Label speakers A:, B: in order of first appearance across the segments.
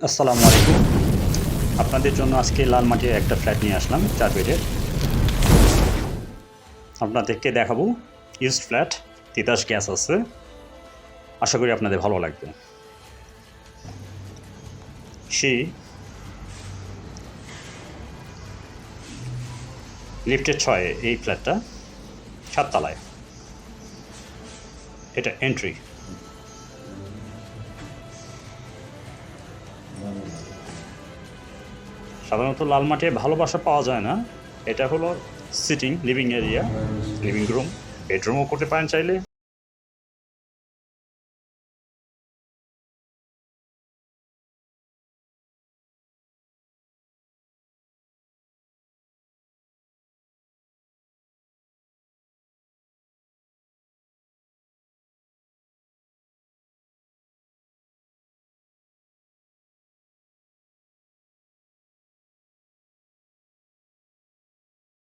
A: আসসালামু আলাইকুম। আপনাদের জন্য আজকে লাল মাটির একটা ফ্ল্যাট নিয়ে আসলাম 4 বেডের। আপনাদেরকে দেখাবো ইউজড ফ্ল্যাট, তিতাস গ্যাস আছে। আশা করি আপনাদের ভালো লাগবে। সেই লিফটের 6 এই ফ্ল্যাটটা 7 তলায়। এটা এন্ট্রি। সাধারণত লাল মাটিতে ভালো বাসা পাওয়া যায় না। এটা হলো sitting living area, living room, বেডরুমও করতে পারেন চাইলে।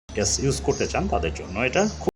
A: গ্যাস ইউজ করতে চান তাদের জন্য এটা খুব